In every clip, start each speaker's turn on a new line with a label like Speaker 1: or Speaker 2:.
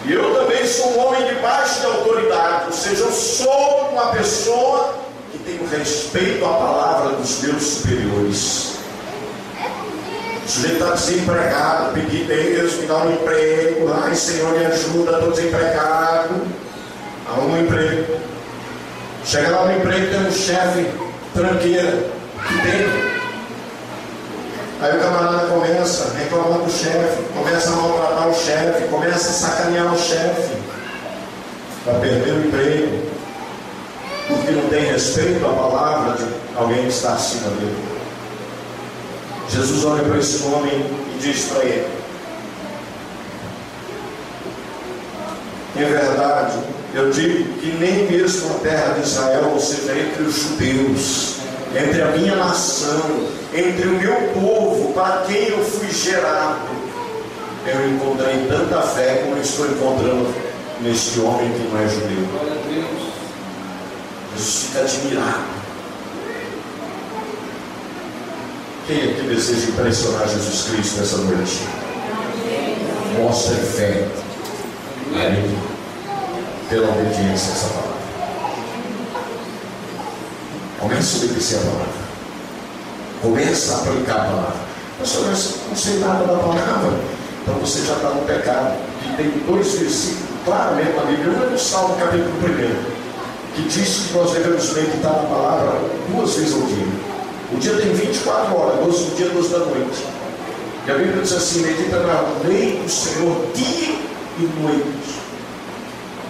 Speaker 1: E eu também sou um homem debaixo de autoridade, ou seja, eu sou uma pessoa que tem respeito à palavra dos meus superiores. O sujeito está desempregado, pedir Deus, me dá um emprego. Ai, Senhor, me ajuda, estou desempregado. Arruma um emprego. Chega lá no emprego, tem um chefe tranqueira que tem. Aí o camarada começa a reclamar do chefe, começa a maltratar o chefe, começa a sacanear o chefe, para perder o emprego, porque não tem respeito à palavra de alguém que está acima dele. Jesus olha para esse homem e diz para ele: em verdade, eu digo que nem mesmo na terra de Israel, ou seja, entre os judeus, entre a minha nação, entre o meu povo, para quem eu fui gerado, eu encontrei tanta fé como eu estou encontrando neste homem que não é judeu.
Speaker 2: Glória a Deus.
Speaker 1: Jesus fica admirado. Quem é que deseja impressionar Jesus Cristo nessa noite? Mostre fé pela obediência a essa palavra. Começa a obedecer a palavra. Começa a aplicar a palavra. Pastor, mas não sei nada da palavra. Então você já está no pecado. E tem 2 versículos claramente na Bíblia. Um é no Salmo capítulo 1, que diz que nós devemos meditar na palavra 2 vezes ao dia. O dia tem 24 horas, 12 do dia, 12 da noite. E a Bíblia diz assim: medita na lei do Senhor dia e noite.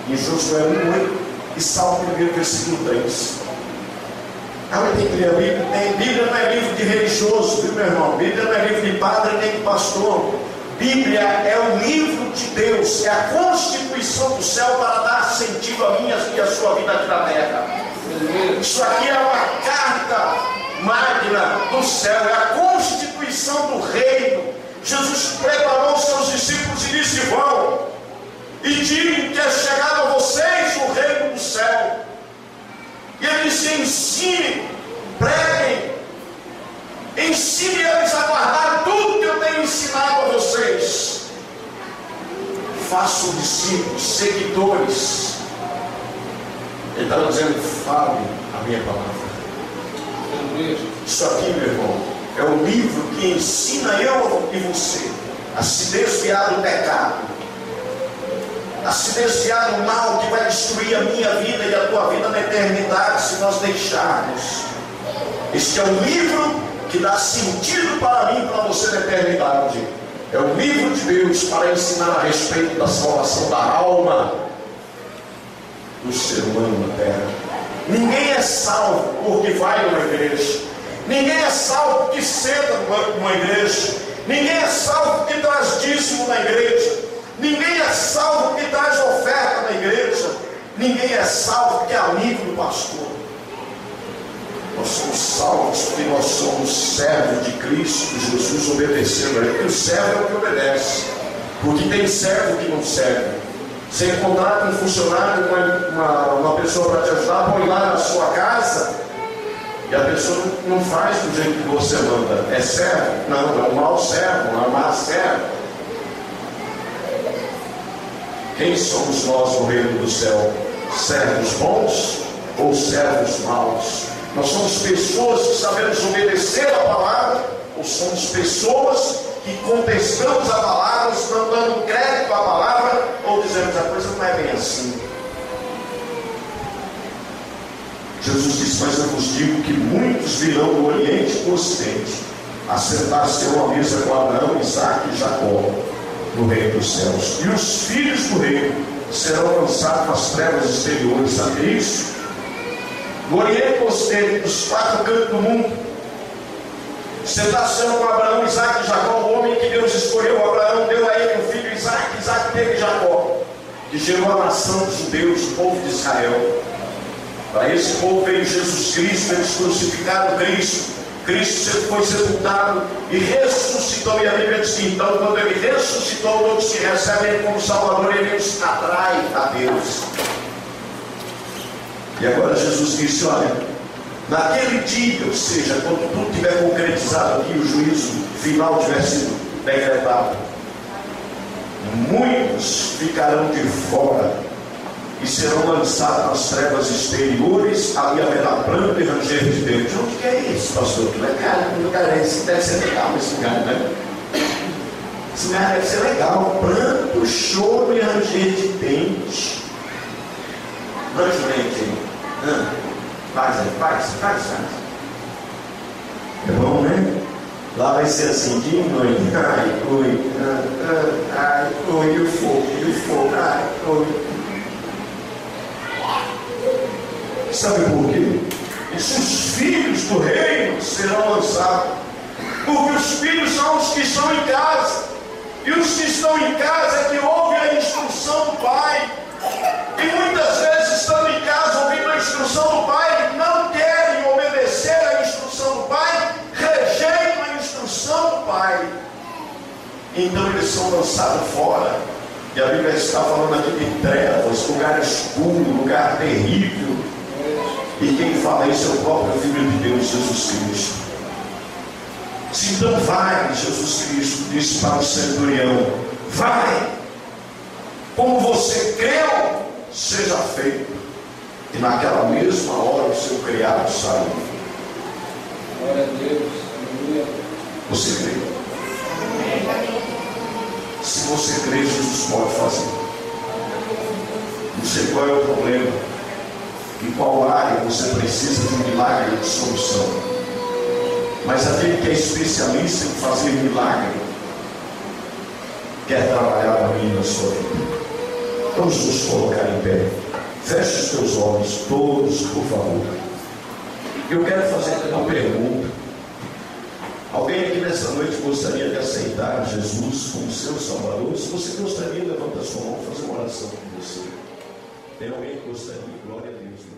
Speaker 1: Em Josué 1:8 e Salmo 1, versículo 3. Ah, tem que ler a Bíblia? Bíblia não é livro de religioso, viu, meu irmão? Bíblia não é livro de padre nem de pastor. Bíblia é o livro de Deus, é a constituição do céu para dar sentido à minha e à sua vida aqui na terra. Isso aqui é uma carta magna do céu, é a constituição do reino. Jesus preparou os seus discípulos e disse: vão e digam que é chegado a vocês o reino do céu. E ele disse: ensine, preguem, ensine eles a guardar tudo que eu tenho ensinado a vocês. Façam discípulos, seguidores. Ele estava dizendo: fale a minha palavra. Isso aqui, meu irmão, é o livro que ensina eu e você a se desviar do pecado, a se desviar do mal que vai destruir a minha vida e a tua vida na eternidade, se nós deixarmos. Este é o livro que dá sentido para mim e para você na eternidade. É o livro de Deus para ensinar a respeito da salvação da alma do ser humano na terra. Ninguém é salvo porque vai numa igreja. Ninguém é salvo porque senta numa igreja. Ninguém é salvo porque traz dízimo na igreja. Ninguém é salvo porque traz oferta na igreja. Ninguém é salvo porque é amigo do pastor. Nós somos salvos porque nós somos servos de Cristo Jesus, obedecendo a Ele. O servo é o que obedece, porque tem servo que não serve. Você encontrar com um funcionário, uma pessoa para te ajudar, põe lá na sua casa e a pessoa não faz do jeito que você manda. É servo? Não, é um mau servo, é um má servo. Quem somos nós no reino do céu? Servos bons ou servos maus? Nós somos pessoas que sabemos obedecer a palavra, ou somos pessoas que contestamos a palavra, não dando crédito à palavra, ou dizemos: a coisa não é bem assim. Jesus disse: mas eu vos digo que muitos virão do Oriente e do Ocidente, assentar-se a uma mesa com Abraão, Isaque e Jacó, no reino dos céus. E os filhos do reino serão lançados nas trevas exteriores. Sabe isso? No Oriente e no Ocidente, dos 4 cantos do mundo, sentar-se com Abraão, Isaque e Jacó, o homem que Deus escolheu. Abraão deu a ele um filho, Isaque, Isaque teve Jacó, que gerou a nação dos judeus, o povo de Israel. Para esse povo veio Jesus Cristo. Eles crucificaram Cristo. Cristo foi sepultado e ressuscitou. E a Bíblia diz que então, quando ele ressuscitou, todos que recebem ele como Salvador, ele os atrai a Deus. E agora Jesus disse: olha, naquele dia, ou seja, quando tudo tiver concretizado aqui, o juízo final tiver sido decretado, muitos reis ficarão de fora e serão lançados nas trevas exteriores, ali haverá pranto e ranger de dentes. Onde que é isso, pastor? Que lugar é esse? Deve ser legal esse lugar, né? Esse lugar deve ser legal. Pranto, choro e ranger de dentes. Range o dente aí. Faz. É bom, né? Lá vai ser assim, de noite. E o fogo. Sabe por quê? Os filhos do reino serão lançados. Porque os filhos são os que estão em casa. E os que estão em casa é que ouvem a instrução do pai. E muitas vezes, estando em casa, ouvindo a instrução do pai, não querem obedecer à instrução do pai, rejeitam a instrução do pai. Então eles são lançados fora. E a Bíblia está falando aqui de trevas, lugar escuro, lugar terrível. E quem fala isso é o próprio Filho de Deus, Jesus Cristo. Então vai, Jesus Cristo disse para o centurião: vai, como você creu, seja feito. E naquela mesma hora o seu criado saiu.
Speaker 2: Glória a Deus, aleluia.
Speaker 1: Você crê? Se você crê, Jesus pode fazer. Não sei qual é o problema, em qual área você precisa de um milagre de solução, mas aquele que é especialista em fazer milagre quer trabalhar para mim na sua vida. Vamos nos colocar em pé. Feche os teus olhos todos, por favor. Eu quero fazer uma pergunta. Alguém aqui nessa noite gostaria de aceitar Jesus como seu Salvador? Se você gostaria, levanta a sua mão e fazer uma oração com você. Tem alguém que gostaria? Glória a Deus.